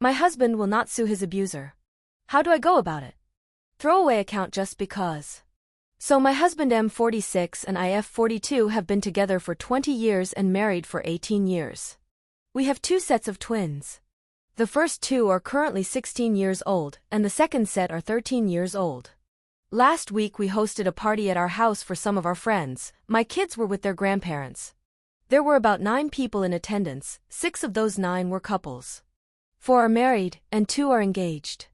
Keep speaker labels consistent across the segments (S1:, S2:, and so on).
S1: My husband will not sue his abuser. How do I go about it? Throwaway account just because. So my husband M46 and I F42 have been together for 20 years and married for 18 years. We have 2 sets of twins. The first 2 are currently 16 years old, and the second set are 13 years old. Last week we hosted a party at our house for some of our friends. My kids were with their grandparents. There were about 9 people in attendance. 6 of those 9 were couples. 4 are married, and 2 are engaged.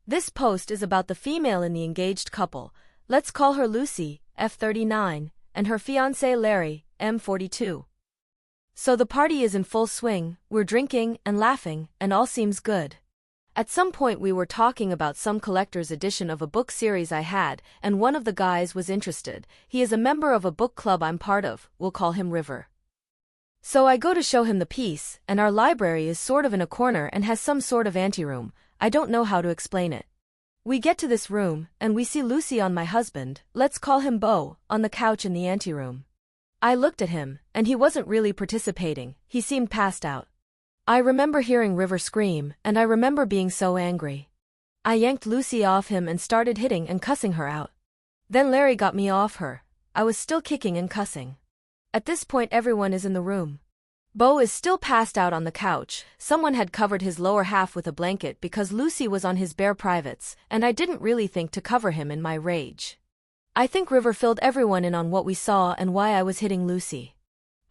S1: This post is about the female in the engaged couple. Let's call her Lucy, F39, and her fiancé Larry, M42. So the party is in full swing, we're drinking and laughing, and all seems good. At some point we were talking about some collector's edition of a book series I had, and one of the guys was interested. He is a member of a book club I'm part of, we'll call him River. So I go to show him the piece, and our library is sort of in a corner and has some sort of anteroom. I don't know how to explain it. We get to this room, and we see Lucy on my husband, let's call him Beau, on the couch in the anteroom. I looked at him, and he wasn't really participating, he seemed passed out. I remember hearing River scream, and I remember being so angry. I yanked Lucy off him and started hitting and cussing her out. Then Larry got me off her. I was still kicking and cussing. At this point everyone is in the room. Beau is still passed out on the couch. Someone had covered his lower half with a blanket because Lucy was on his bare privates, and I didn't really think to cover him in my rage. I think River filled everyone in on what we saw and why I was hitting Lucy.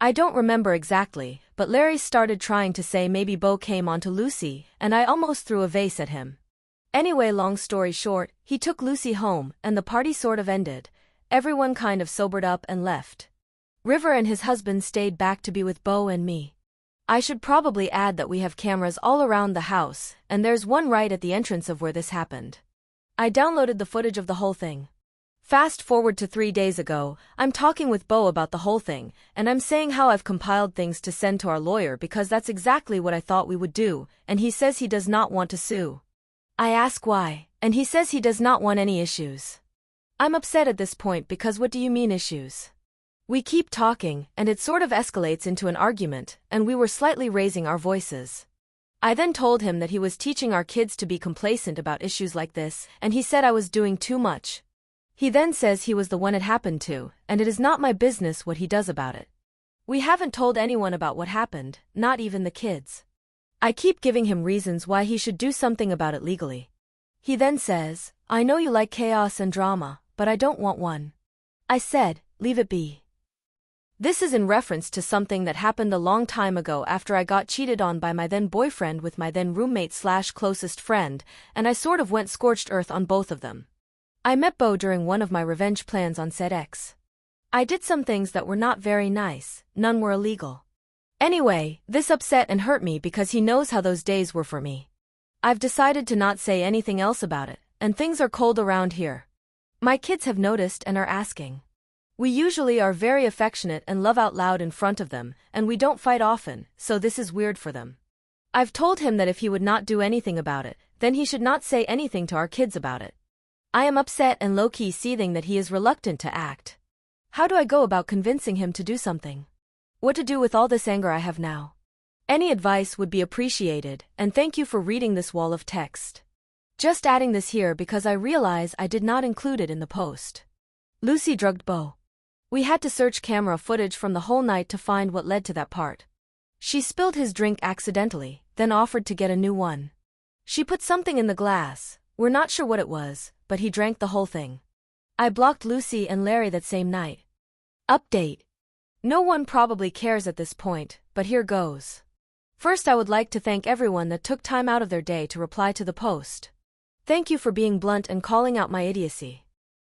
S1: I don't remember exactly, but Larry started trying to say maybe Beau came onto Lucy, and I almost threw a vase at him. Anyway, long story short, he took Lucy home, and the party sort of ended. Everyone kind of sobered up and left. River and his husband stayed back to be with Beau and me. I should probably add that we have cameras all around the house, and there's one right at the entrance of where this happened. I downloaded the footage of the whole thing. Fast forward to 3 days ago, I'm talking with Beau about the whole thing, and I'm saying how I've compiled things to send to our lawyer because that's exactly what I thought we would do, and he says he does not want to sue. I ask why, and he says he does not want any issues. I'm upset at this point because what do you mean issues? We keep talking, and it sort of escalates into an argument, and we were slightly raising our voices. I then told him that he was teaching our kids to be complacent about issues like this, and he said I was doing too much. He then says he was the one it happened to, and it is not my business what he does about it. We haven't told anyone about what happened, not even the kids. I keep giving him reasons why he should do something about it legally. He then says, I know you like chaos and drama, but I don't want one. I said, leave it be. This is in reference to something that happened a long time ago after I got cheated on by my then boyfriend with my then roommate/closest friend, and I sort of went scorched earth on both of them. I met Beau during one of my revenge plans on said ex. I did some things that were not very nice, none were illegal. Anyway, this upset and hurt me because he knows how those days were for me. I've decided to not say anything else about it, and things are cold around here. My kids have noticed and are asking. We usually are very affectionate and love out loud in front of them, and we don't fight often, so this is weird for them. I've told him that if he would not do anything about it, then he should not say anything to our kids about it. I am upset and low-key seething that he is reluctant to act. How do I go about convincing him to do something? What to do with all this anger I have now? Any advice would be appreciated, and thank you for reading this wall of text. Just adding this here because I realize I did not include it in the post. Lucy drugged Beau. We had to search camera footage from the whole night to find what led to that part. She spilled his drink accidentally, then offered to get a new one. She put something in the glass, we're not sure what it was, but he drank the whole thing. I blocked Lucy and Larry that same night. Update. No one probably cares at this point, but here goes. First, I would like to thank everyone that took time out of their day to reply to the post. Thank you for being blunt and calling out my idiocy.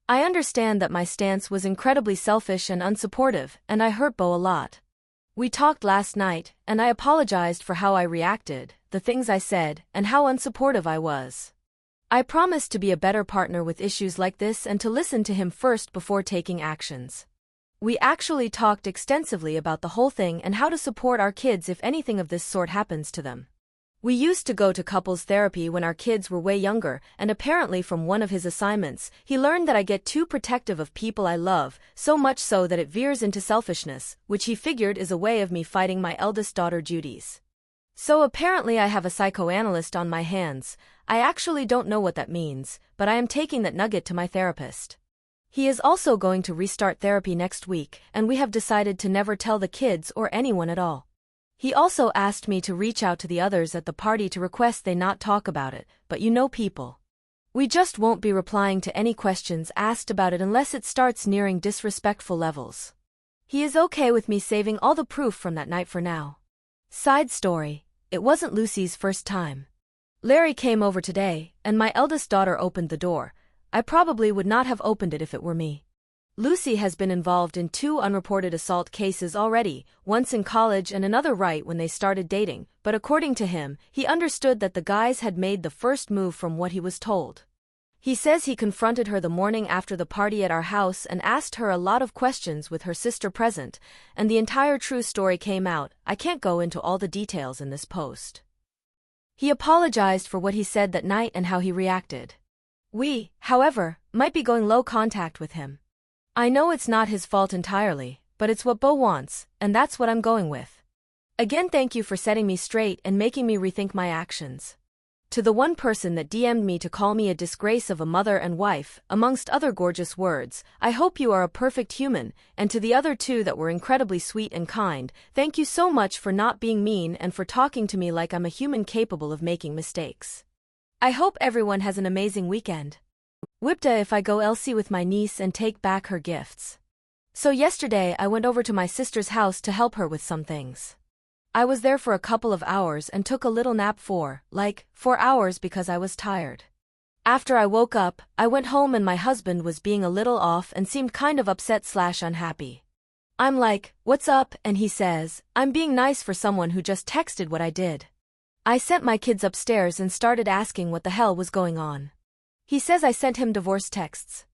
S1: I understand that my stance was incredibly selfish and unsupportive, and I hurt Beau a lot. We talked last night, and I apologized for how I reacted, the things I said, and how unsupportive I was. I promised to be a better partner with issues like this and to listen to him first before taking actions. We actually talked extensively about the whole thing and how to support our kids if anything of this sort happens to them. We used to go to couples therapy when our kids were way younger, and apparently from one of his assignments, he learned that I get too protective of people I love, so much so that it veers into selfishness, which he figured is a way of me fighting my eldest daughter Judy's. So apparently I have a psychoanalyst on my hands. I actually don't know what that means, but I am taking that nugget to my therapist. He is also going to restart therapy next week, and we have decided to never tell the kids or anyone at all. He also asked me to reach out to the others at the party to request they not talk about it, but you know people. We just won't be replying to any questions asked about it unless it starts nearing disrespectful levels. He is okay with me saving all the proof from that night for now. Side story, it wasn't Lucy's first time. Larry came over today, and my eldest daughter opened the door. I probably would not have opened it if it were me. Lucy has been involved in 2 unreported assault cases already, once in college and another right when they started dating, but according to him, he understood that the guys had made the first move from what he was told. He says he confronted her the morning after the party at our house and asked her a lot of questions with her sister present, and the entire true story came out. I can't go into all the details in this post. He apologized for what he said that night and how he reacted. We, however, might be going low contact with him. I know it's not his fault entirely, but it's what Bo wants, and that's what I'm going with. Again, thank you for setting me straight and making me rethink my actions. To the one person that DM'd me to call me a disgrace of a mother and wife, amongst other gorgeous words, I hope you are a perfect human, and to the other 2 that were incredibly sweet and kind, thank you so much for not being mean and for talking to me like I'm a human capable of making mistakes. I hope everyone has an amazing weekend. WIBTA if I go Elsie with my niece and take back her gifts. So yesterday I went over to my sister's house to help her with some things. I was there for a couple of hours and took a little nap for, 4 hours because I was tired. After I woke up, I went home and my husband was being a little off and seemed kind of upset/unhappy. I'm like, "What's up?" and he says, "I'm being nice for someone who just texted what I did." I sent my kids upstairs and started asking what the hell was going on. He says I sent him divorce texts.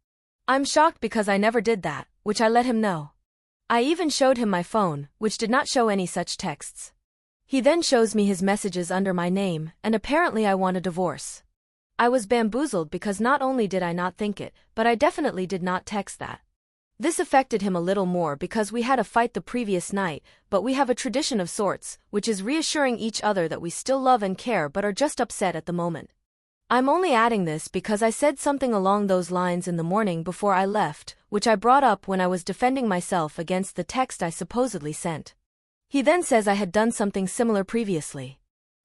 S1: I'm shocked because I never did that, which I let him know. I even showed him my phone, which did not show any such texts. He then shows me his messages under my name, and apparently I want a divorce. I was bamboozled because not only did I not think it, but I definitely did not text that. This affected him a little more because we had a fight the previous night, but we have a tradition of sorts, which is reassuring each other that we still love and care but are just upset at the moment. I'm only adding this because I said something along those lines in the morning before I left, which I brought up when I was defending myself against the text I supposedly sent. He then says I had done something similar previously.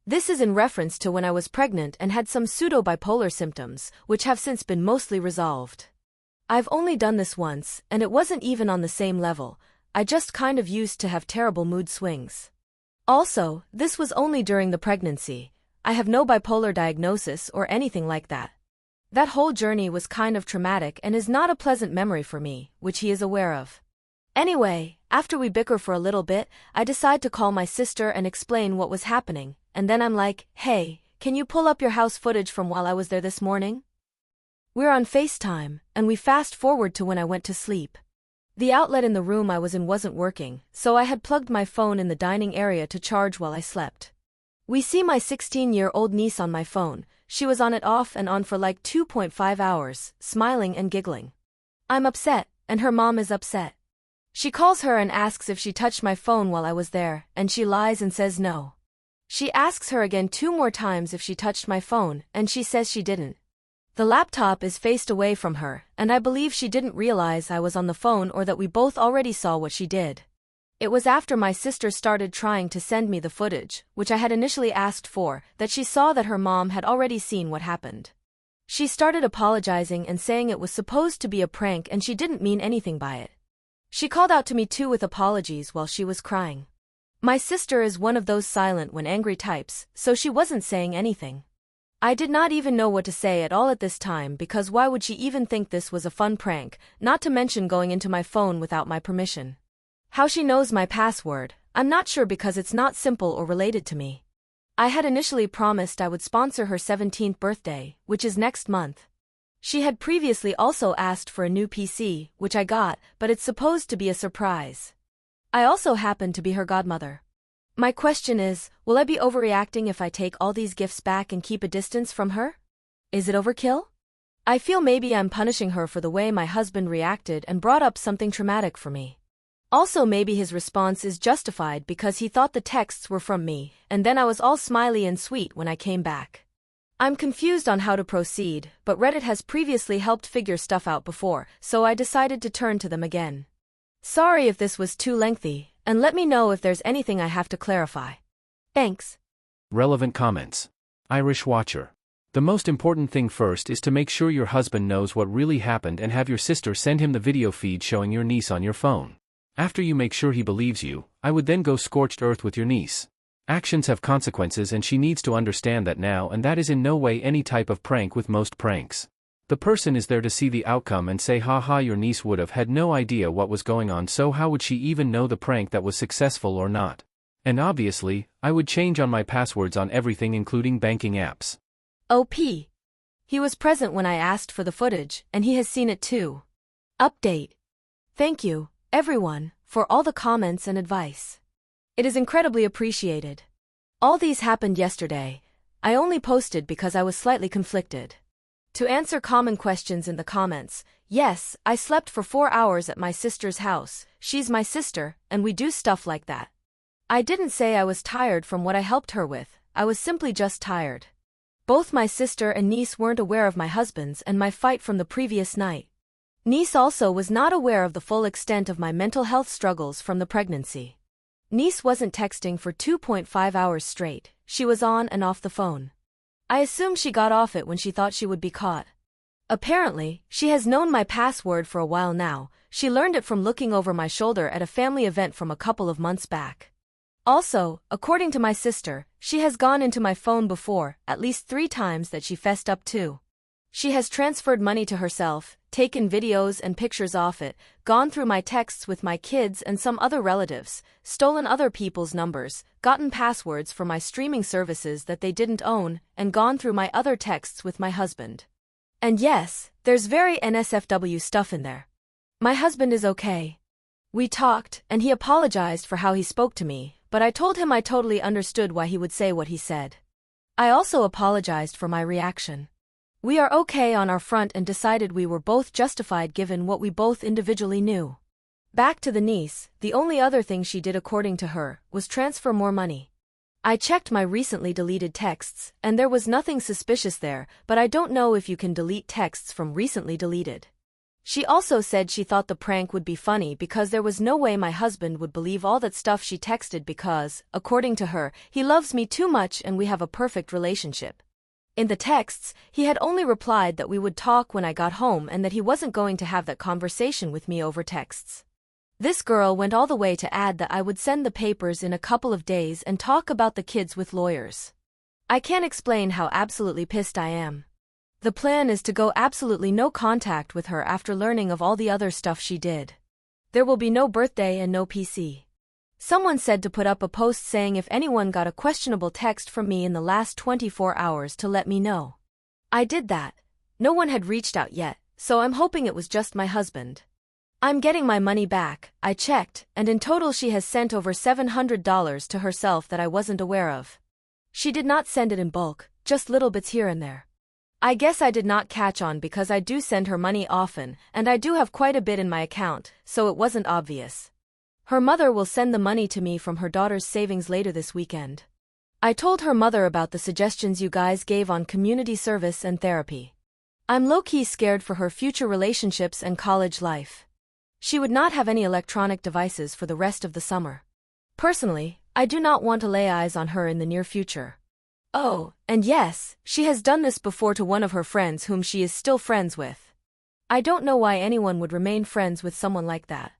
S1: This is in reference to when I was pregnant and had some pseudo-bipolar symptoms, which have since been mostly resolved. I've only done this once, and it wasn't even on the same level. I just kind of used to have terrible mood swings. Also, this was only during the pregnancy. I have no bipolar diagnosis or anything like that. That whole journey was kind of traumatic and is not a pleasant memory for me, which he is aware of. Anyway, after we bicker for a little bit, I decide to call my sister and explain what was happening, and then I'm like, "Hey, can you pull up your house footage from while I was there this morning?" We're on FaceTime, and we fast forward to when I went to sleep. The outlet in the room I was in wasn't working, so I had plugged my phone in the dining area to charge while I slept. We see my 16-year-old niece on my phone. She was on it off and on for 2.5 hours, smiling and giggling. I'm upset, and her mom is upset. She calls her and asks if she touched my phone while I was there, and she lies and says no. She asks her again 2 more times if she touched my phone, and she says she didn't. The laptop is faced away from her, and I believe she didn't realize I was on the phone or that we both already saw what she did. It was after my sister started trying to send me the footage, which I had initially asked for, that she saw that her mom had already seen what happened. She started apologizing and saying it was supposed to be a prank and she didn't mean anything by it. She called out to me too with apologies while she was crying. My sister is one of those silent when angry types, so she wasn't saying anything. I did not even know what to say at all at this time because why would she even think this was a fun prank, not to mention going into my phone without my permission. How she knows my password, I'm not sure because it's not simple or related to me. I had initially promised I would sponsor her 17th birthday, which is next month. She had previously also asked for a new PC, which I got, but it's supposed to be a surprise. I also happen to be her godmother. My question is, will I be overreacting if I take all these gifts back and keep a distance from her? Is it overkill? I feel maybe I'm punishing her for the way my husband reacted and brought up something traumatic for me. Also, maybe his response is justified because he thought the texts were from me, and then I was all smiley and sweet when I came back. I'm confused on how to proceed, but Reddit has previously helped figure stuff out before, so I decided to turn to them again. Sorry if this was too lengthy, and let me know if there's anything I have to clarify. Thanks.
S2: Relevant comments. Irish Watcher. The most important thing first is to make sure your husband knows what really happened and have your sister send him the video feed showing your niece on your phone. After you make sure he believes you, I would then go scorched earth with your niece. Actions have consequences and she needs to understand that now, and that is in no way any type of prank with most pranks. The person is there to see the outcome and say haha, your niece would have had no idea what was going on, so how would she even know the prank that was successful or not? And obviously, I would change on my passwords on everything including banking apps.
S1: OP. He was present when I asked for the footage, and he has seen it too. Update. Thank you, everyone, for all the comments and advice. It is incredibly appreciated. All these happened yesterday. I only posted because I was slightly conflicted. To answer common questions in the comments, yes, I slept for 4 hours at my sister's house. She's my sister, and we do stuff like that. I didn't say I was tired from what I helped her with, I was simply just tired. Both my sister and niece weren't aware of my husband's and my fight from the previous night. Niece also was not aware of the full extent of my mental health struggles from the pregnancy. Niece wasn't texting for 2.5 hours straight, she was on and off the phone. I assume she got off it when she thought she would be caught. Apparently, she has known my password for a while now. She learned it from looking over my shoulder at a family event from a couple of months back. Also, according to my sister, she has gone into my phone before, at least 3 times that she fessed up to. She has transferred money to herself, taken videos and pictures off it, gone through my texts with my kids and some other relatives, stolen other people's numbers, gotten passwords for my streaming services that they didn't own, and gone through my other texts with my husband. And yes, there's very NSFW stuff in there. My husband is okay. We talked, and he apologized for how he spoke to me, but I told him I totally understood why he would say what he said. I also apologized for my reaction. We are okay on our front and decided we were both justified given what we both individually knew. Back to the niece, the only other thing she did according to her was transfer more money. I checked my recently deleted texts, and there was nothing suspicious there, but I don't know if you can delete texts from recently deleted. She also said she thought the prank would be funny because there was no way my husband would believe all that stuff she texted because, according to her, he loves me too much and we have a perfect relationship. In the texts, he had only replied that we would talk when I got home and that he wasn't going to have that conversation with me over texts. This girl went all the way to add that I would send the papers in a couple of days and talk about the kids with lawyers. I can't explain how absolutely pissed I am. The plan is to go absolutely no contact with her after learning of all the other stuff she did. There will be no birthday and no PC. Someone said to put up a post saying if anyone got a questionable text from me in the last 24 hours to let me know. I did that. No one had reached out yet, so I'm hoping it was just my husband. I'm getting my money back, I checked, and in total she has sent over $700 to herself that I wasn't aware of. She did not send it in bulk, just little bits here and there. I guess I did not catch on because I do send her money often, and I do have quite a bit in my account, so it wasn't obvious. Her mother will send the money to me from her daughter's savings later this weekend. I told her mother about the suggestions you guys gave on community service and therapy. I'm low-key scared for her future relationships and college life. She would not have any electronic devices for the rest of the summer. Personally, I do not want to lay eyes on her in the near future. Oh, and yes, she has done this before to one of her friends whom she is still friends with. I don't know why anyone would remain friends with someone like that.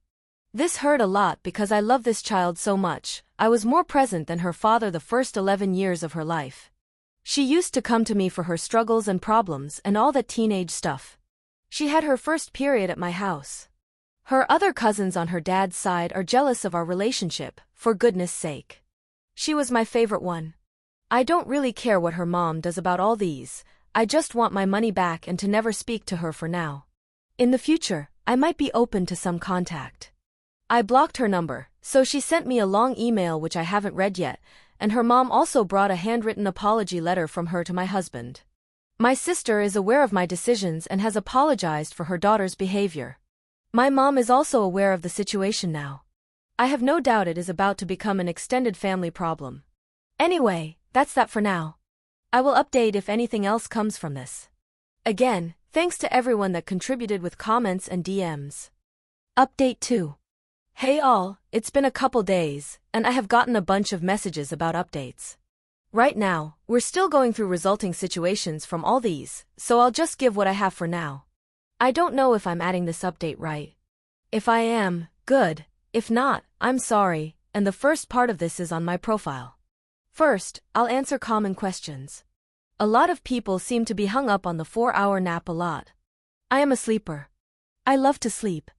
S1: This hurt a lot because I love this child so much. I was more present than her father the first 11 years of her life. She used to come to me for her struggles and problems and all that teenage stuff. She had her first period at my house. Her other cousins on her dad's side are jealous of our relationship, for goodness sake. She was my favorite one. I don't really care what her mom does about all these, I just want my money back and to never speak to her for now. In the future, I might be open to some contact. I blocked her number, so she sent me a long email which I haven't read yet, and her mom also brought a handwritten apology letter from her to my husband. My sister is aware of my decisions and has apologized for her daughter's behavior. My mom is also aware of the situation now. I have no doubt it is about to become an extended family problem. Anyway, that's that for now. I will update if anything else comes from this. Again, thanks to everyone that contributed with comments and DMs. Update 2. Hey all, it's been a couple days, and I have gotten a bunch of messages about updates. Right now, we're still going through resulting situations from all these, so I'll just give what I have for now. I don't know if I'm adding this update right. If I am, good. If not, I'm sorry, and the first part of this is on my profile. First, I'll answer common questions. A lot of people seem to be hung up on the 4-hour nap a lot. I am a sleeper. I love to sleep.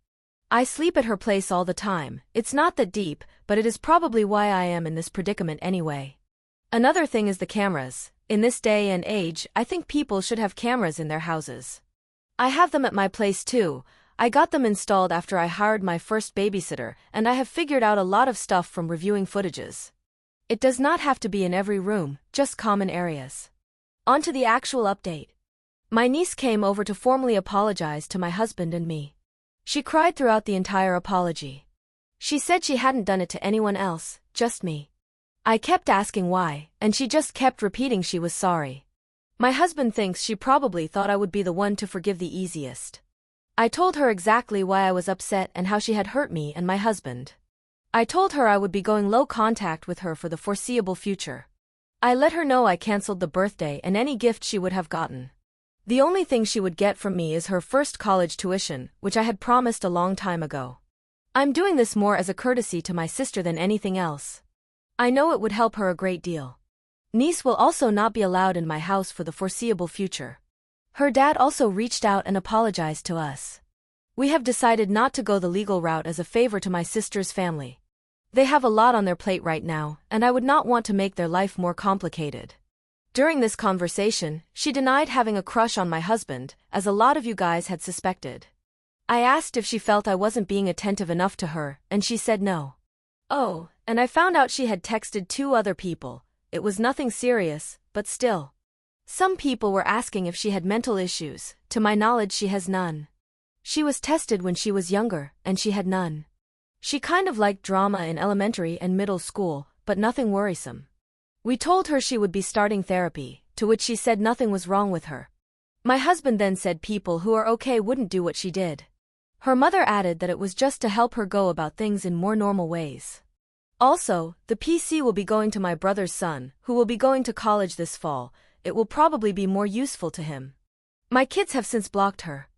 S1: I sleep at her place all the time. It's not that deep, but it is probably why I am in this predicament anyway. Another thing is the cameras. In this day and age, I think people should have cameras in their houses. I have them at my place too. I got them installed after I hired my first babysitter, and I have figured out a lot of stuff from reviewing footages. It does not have to be in every room, just common areas. On to the actual update. My niece came over to formally apologize to my husband and me. She cried throughout the entire apology. She said she hadn't done it to anyone else, just me. I kept asking why, and she just kept repeating she was sorry. My husband thinks she probably thought I would be the one to forgive the easiest. I told her exactly why I was upset and how she had hurt me and my husband. I told her I would be going low contact with her for the foreseeable future. I let her know I canceled the birthday and any gift she would have gotten. The only thing she would get from me is her first college tuition, which I had promised a long time ago. I'm doing this more as a courtesy to my sister than anything else. I know it would help her a great deal. Niece will also not be allowed in my house for the foreseeable future. Her dad also reached out and apologized to us. We have decided not to go the legal route as a favor to my sister's family. They have a lot on their plate right now, and I would not want to make their life more complicated. During this conversation, she denied having a crush on my husband, as a lot of you guys had suspected. I asked if she felt I wasn't being attentive enough to her, and she said no. Oh, and I found out she had texted 2 other people. It was nothing serious, but still. Some people were asking if she had mental issues. To my knowledge, she has none. She was tested when she was younger, and she had none. She kind of liked drama in elementary and middle school, but nothing worrisome. We told her she would be starting therapy, to which she said nothing was wrong with her. My husband then said people who are okay wouldn't do what she did. Her mother added that it was just to help her go about things in more normal ways. Also, the PC will be going to my brother's son, who will be going to college this fall. It will probably be more useful to him. My kids have since blocked her.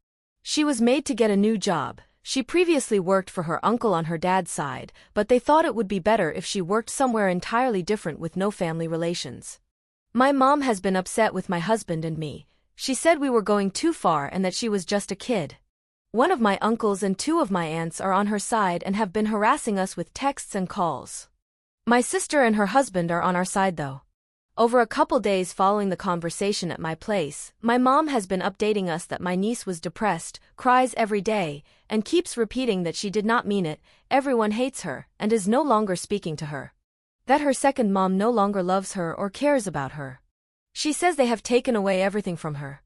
S1: She was made to get a new job. She previously worked for her uncle on her dad's side, but they thought it would be better if she worked somewhere entirely different with no family relations. My mom has been upset with my husband and me. She said we were going too far and that she was just a kid. One of my uncles and 2 of my aunts are on her side and have been harassing us with texts and calls. My sister and her husband are on our side though. Over a couple days following the conversation at my place, my mom has been updating us that my niece was depressed, cries every day, and keeps repeating that she did not mean it, everyone hates her, and is no longer speaking to her. That her second mom no longer loves her or cares about her. She says they have taken away everything from her.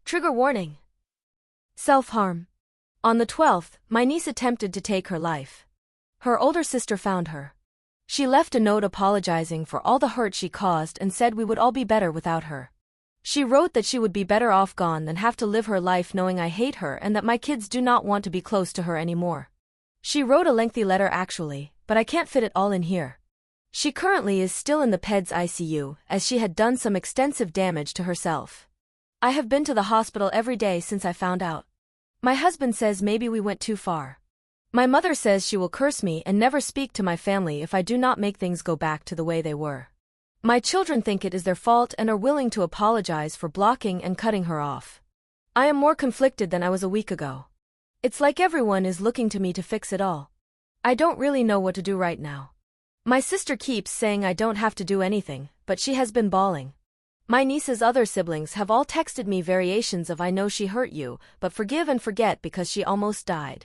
S1: Trigger warning. Self-harm. On the 12th, my niece attempted to take her life. Her older sister found her. She left a note apologizing for all the hurt she caused and said we would all be better without her. She wrote that she would be better off gone than have to live her life knowing I hate her and that my kids do not want to be close to her anymore. She wrote a lengthy letter actually, but I can't fit it all in here. She currently is still in the PEDS ICU, as she had done some extensive damage to herself. I have been to the hospital every day since I found out. My husband says maybe we went too far. My mother says she will curse me and never speak to my family if I do not make things go back to the way they were. My children think it is their fault and are willing to apologize for blocking and cutting her off. I am more conflicted than I was a week ago. It's like everyone is looking to me to fix it all. I don't really know what to do right now. My sister keeps saying I don't have to do anything, but she has been bawling. My niece's other siblings have all texted me variations of I know she hurt you, but forgive and forget because she almost died.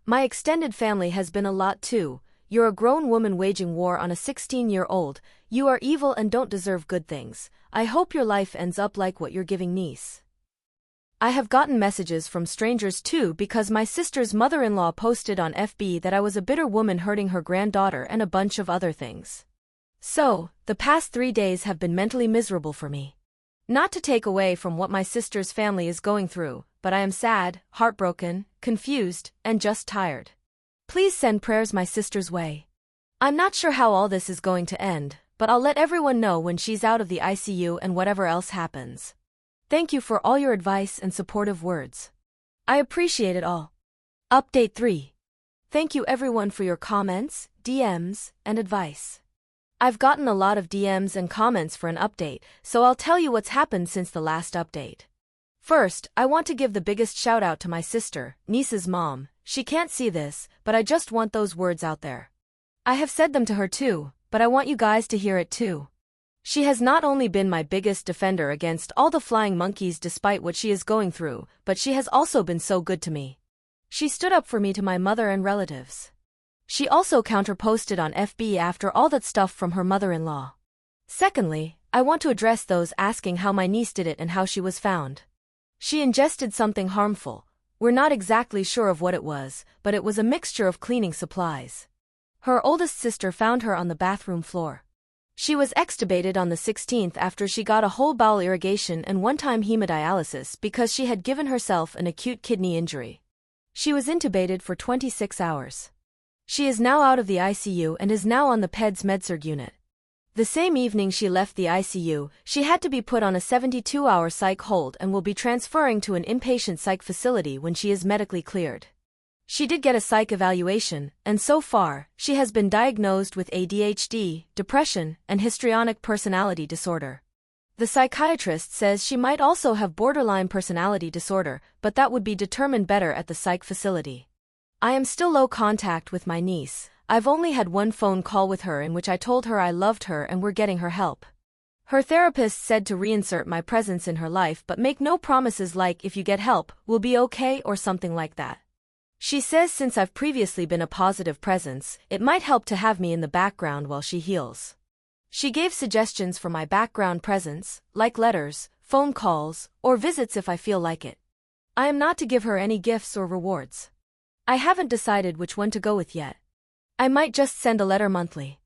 S1: My extended family has been a lot too. You're a grown woman waging war on a 16-year-old. You are evil and don't deserve good things. I hope your life ends up like what you're giving niece. I have gotten messages from strangers too because my sister's mother-in-law posted on FB that I was a bitter woman hurting her granddaughter and a bunch of other things. So, the past 3 days have been mentally miserable for me. Not to take away from what my sister's family is going through, but I am sad, heartbroken, confused, and just tired. Please send prayers my sister's way. I'm not sure how all this is going to end, but I'll let everyone know when she's out of the ICU and whatever else happens. Thank you for all your advice and supportive words. I appreciate it all. Update 3. Thank you everyone for your comments, DMs, and advice. I've gotten a lot of DMs and comments for an update, so I'll tell you what's happened since the last update. First, I want to give the biggest shout out to my sister, niece's mom. She can't see this, but I just want those words out there. I have said them to her too, but I want you guys to hear it too. She has not only been my biggest defender against all the flying monkeys despite what she is going through, but she has also been so good to me. She stood up for me to my mother and relatives. She also counter-posted on FB after all that stuff from her mother-in-law. Secondly, I want to address those asking how my niece did it and how she was found. She ingested something harmful. We're not exactly sure of what it was, but it was a mixture of cleaning supplies. Her oldest sister found her on the bathroom floor. She was extubated on the 16th after she got a whole bowel irrigation and one-time hemodialysis because she had given herself an acute kidney injury. She was intubated for 26 hours. She is now out of the ICU and is now on the PEDS MedSurg unit. The same evening she left the ICU, she had to be put on a 72-hour psych hold and will be transferring to an inpatient psych facility when she is medically cleared. She did get a psych evaluation, and so far, she has been diagnosed with ADHD, depression, and histrionic personality disorder. The psychiatrist says she might also have borderline personality disorder, but that would be determined better at the psych facility. I am still low contact with my niece. I've only had one phone call with her in which I told her I loved her and we're getting her help. Her therapist said to reinsert my presence in her life but make no promises like if you get help, we'll be okay or something like that. She says since I've previously been a positive presence, it might help to have me in the background while she heals. She gave suggestions for my background presence, like letters, phone calls, or visits if I feel like it. I am not to give her any gifts or rewards. I haven't decided which one to go with yet. I might just send a letter monthly.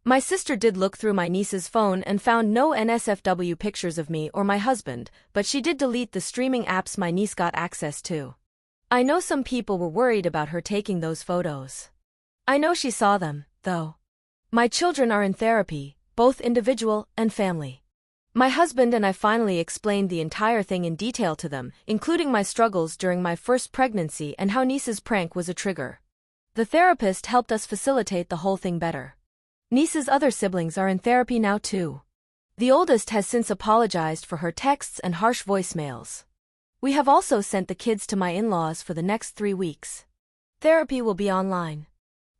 S1: My sister did look through my niece's phone and found no NSFW pictures of me or my husband, but she did delete the streaming apps my niece got access to. I know some people were worried about her taking those photos. I know she saw them, though. My children are in therapy, both individual and family. My husband and I finally explained the entire thing in detail to them, including my struggles during my first pregnancy and how niece's prank was a trigger. The therapist helped us facilitate the whole thing better. Niece's other siblings are in therapy now too. The oldest has since apologized for her texts and harsh voicemails. We have also sent the kids to my in-laws for the next 3 weeks. Therapy will be online.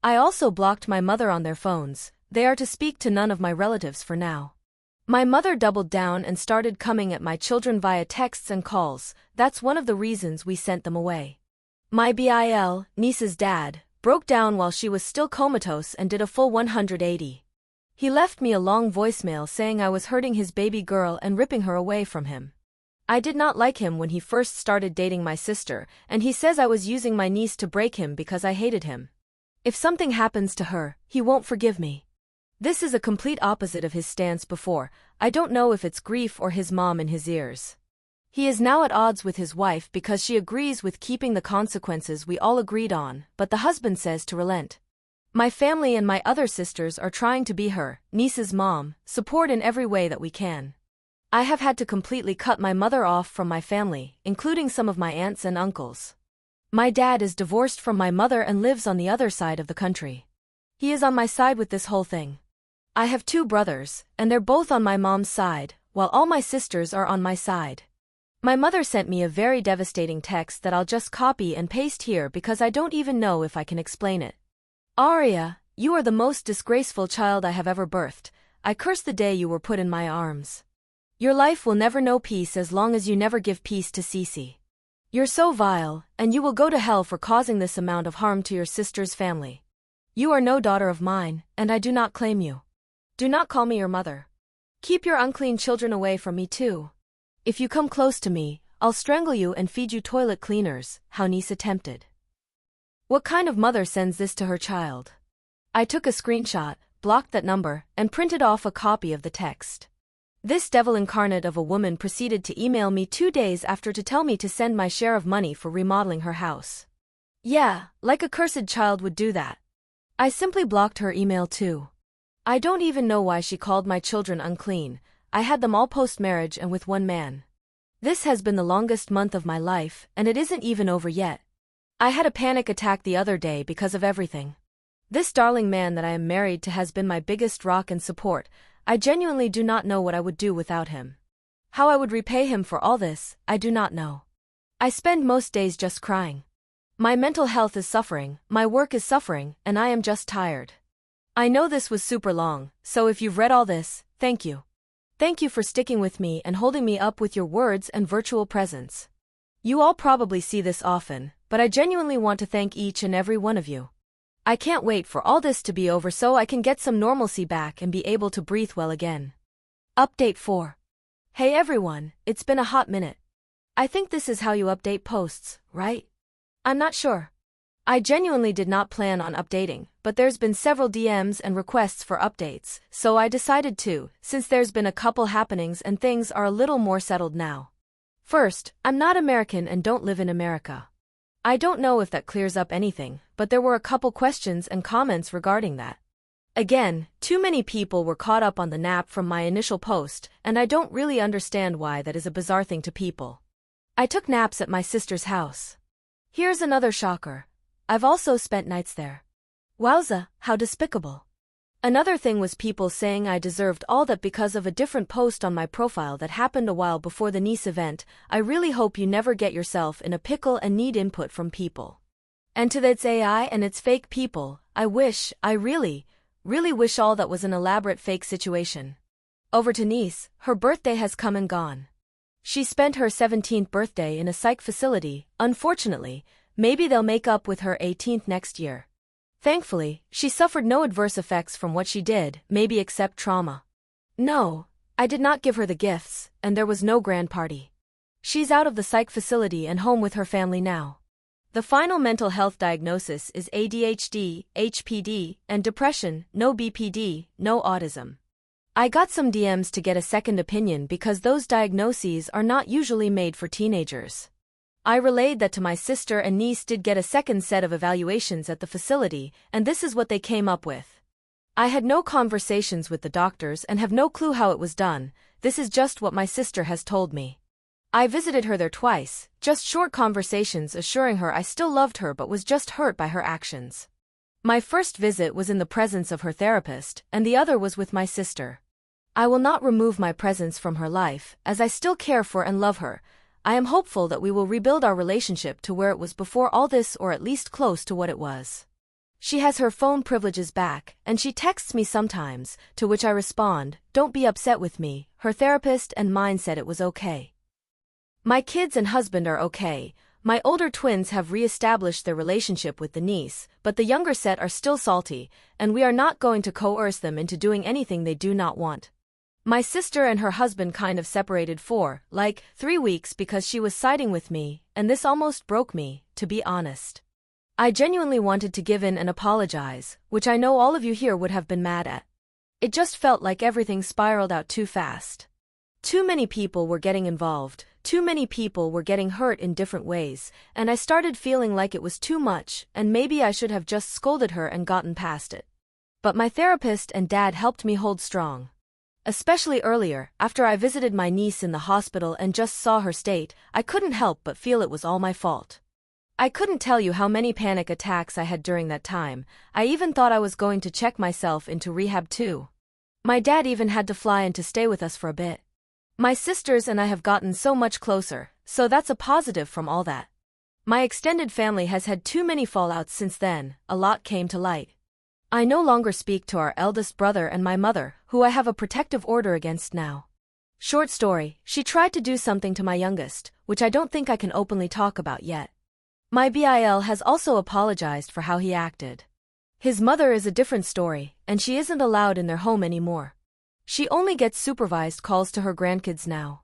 S1: I also blocked my mother on their phones. They are to speak to none of my relatives for now. My mother doubled down and started coming at my children via texts and calls. That's one of the reasons we sent them away. My niece's dad, broke down while she was still comatose and did a full 180. He left me a long voicemail saying I was hurting his baby girl and ripping her away from him. I did not like him when he first started dating my sister, and he says I was using my niece to break him because I hated him. If something happens to her, he won't forgive me. This is a complete opposite of his stance before. I don't know if it's grief or his mom in his ears. He is now at odds with his wife because she agrees with keeping the consequences we all agreed on, but the husband says to relent. My family and my other sisters are trying to be her, niece's mom, support in every way that we can. I have had to completely cut my mother off from my family, including some of my aunts and uncles. My dad is divorced from my mother and lives on the other side of the country. He is on my side with this whole thing. I have 2 brothers, and they're both on my mom's side, while all my sisters are on my side. My mother sent me a very devastating text that I'll just copy and paste here because I don't even know if I can explain it. Aria, you are the most disgraceful child I have ever birthed. I curse the day you were put in my arms. Your life will never know peace as long as you never give peace to Cece. You're so vile, and you will go to hell for causing this amount of harm to your sister's family. You are no daughter of mine, and I do not claim you. Do not call me your mother. Keep your unclean children away from me too. If you come close to me, I'll strangle you and feed you toilet cleaners, how niece attempted. What kind of mother sends this to her child? I took a screenshot, blocked that number, and printed off a copy of the text. This devil incarnate of a woman proceeded to email me 2 days after to tell me to send my share of money for remodeling her house. Yeah, like a cursed child would do that. I simply blocked her email too. I don't even know why she called my children unclean. I had them all post-marriage and with one man. This has been the longest month of my life, and it isn't even over yet. I had a panic attack the other day because of everything. This darling man that I am married to has been my biggest rock and support. I genuinely do not know what I would do without him. How I would repay him for all this, I do not know. I spend most days just crying. My mental health is suffering, my work is suffering, and I am just tired. I know this was super long, so if you've read all this, thank you. Thank you for sticking with me and holding me up with your words and virtual presence. You all probably see this often, but I genuinely want to thank each and every one of you. I can't wait for all this to be over so I can get some normalcy back and be able to breathe well again. Update 4. Hey everyone, it's been a hot minute. I think this is how you update posts, right? I'm not sure. I genuinely did not plan on updating, but there's been several DMs and requests for updates, so I decided to, since there's been a couple happenings and things are a little more settled now. First, I'm not American and don't live in America. I don't know if that clears up anything, but there were a couple questions and comments regarding that. Again, too many people were caught up on the nap from my initial post, and I don't really understand why that is a bizarre thing to people. I took naps at my sister's house. Here's another shocker. I've also spent nights there. Wowza, how despicable. Another thing was people saying I deserved all that because of a different post on my profile that happened a while before the niece event. I really hope you never get yourself in a pickle and need input from people. And to its AI and its fake people, I really wish all that was an elaborate fake situation. Over to niece, her birthday has come and gone. She spent her 17th birthday in a psych facility, unfortunately. Maybe they'll make up with her 18th next year. Thankfully, she suffered no adverse effects from what she did, maybe except trauma. No, I did not give her the gifts, and there was no grand party. She's out of the psych facility and home with her family now. The final mental health diagnosis is ADHD, HPD, and depression, no BPD, no autism. I got some DMs to get a second opinion because those diagnoses are not usually made for teenagers. I relayed that to my sister and niece did get a second set of evaluations at the facility, and this is what they came up with. I had no conversations with the doctors and have no clue how it was done. This is just what my sister has told me. I visited her there twice, just short conversations assuring her I still loved her but was just hurt by her actions. My first visit was in the presence of her therapist, and the other was with my sister. I will not remove my presence from her life, as I still care for and love her. I am hopeful that we will rebuild our relationship to where it was before all this, or at least close to what it was. She has her phone privileges back, and she texts me sometimes, to which I respond, "Don't be upset with me." Her therapist and mine said it was okay. My kids and husband are okay. My older twins have re-established their relationship with the niece, but the younger set are still salty, and we are not going to coerce them into doing anything they do not want. My sister and her husband kind of separated for, 3 weeks because she was siding with me, and this almost broke me, to be honest. I genuinely wanted to give in and apologize, which I know all of you here would have been mad at. It just felt like everything spiraled out too fast. Too many people were getting involved, too many people were getting hurt in different ways, and I started feeling like it was too much, and maybe I should have just scolded her and gotten past it. But my therapist and dad helped me hold strong. Especially earlier, after I visited my niece in the hospital and just saw her state, I couldn't help but feel it was all my fault. I couldn't tell you how many panic attacks I had during that time. I even thought I was going to check myself into rehab too. My dad even had to fly in to stay with us for a bit. My sisters and I have gotten so much closer, so that's a positive from all that. My extended family has had too many fallouts since then, a lot came to light. I no longer speak to our eldest brother and my mother, who I have a protective order against now. Short story, she tried to do something to my youngest, which I don't think I can openly talk about yet. My BIL has also apologized for how he acted. His mother is a different story, and she isn't allowed in their home anymore. She only gets supervised calls to her grandkids now.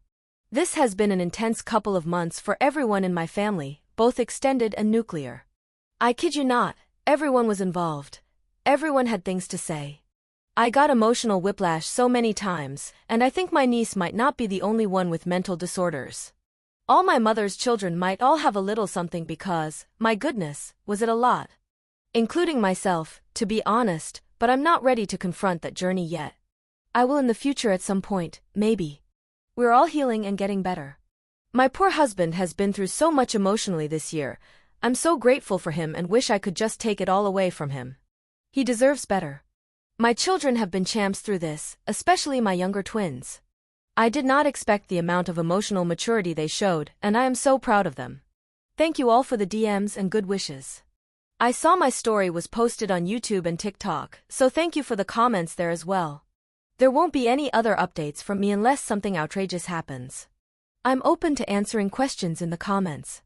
S1: This has been an intense couple of months for everyone in my family, both extended and nuclear. I kid you not, everyone was involved. Everyone had things to say. I got emotional whiplash so many times, and I think my niece might not be the only one with mental disorders. All my mother's children might all have a little something because, my goodness, was it a lot. Including myself, to be honest, but I'm not ready to confront that journey yet. I will in the future at some point, maybe. We're all healing and getting better. My poor husband has been through so much emotionally this year. I'm so grateful for him and wish I could just take it all away from him. He deserves better. My children have been champs through this, especially my younger twins. I did not expect the amount of emotional maturity they showed, and I am so proud of them. Thank you all for the DMs and good wishes. I saw my story was posted on YouTube and TikTok, so thank you for the comments there as well. There won't be any other updates from me unless something outrageous happens. I'm open to answering questions in the comments.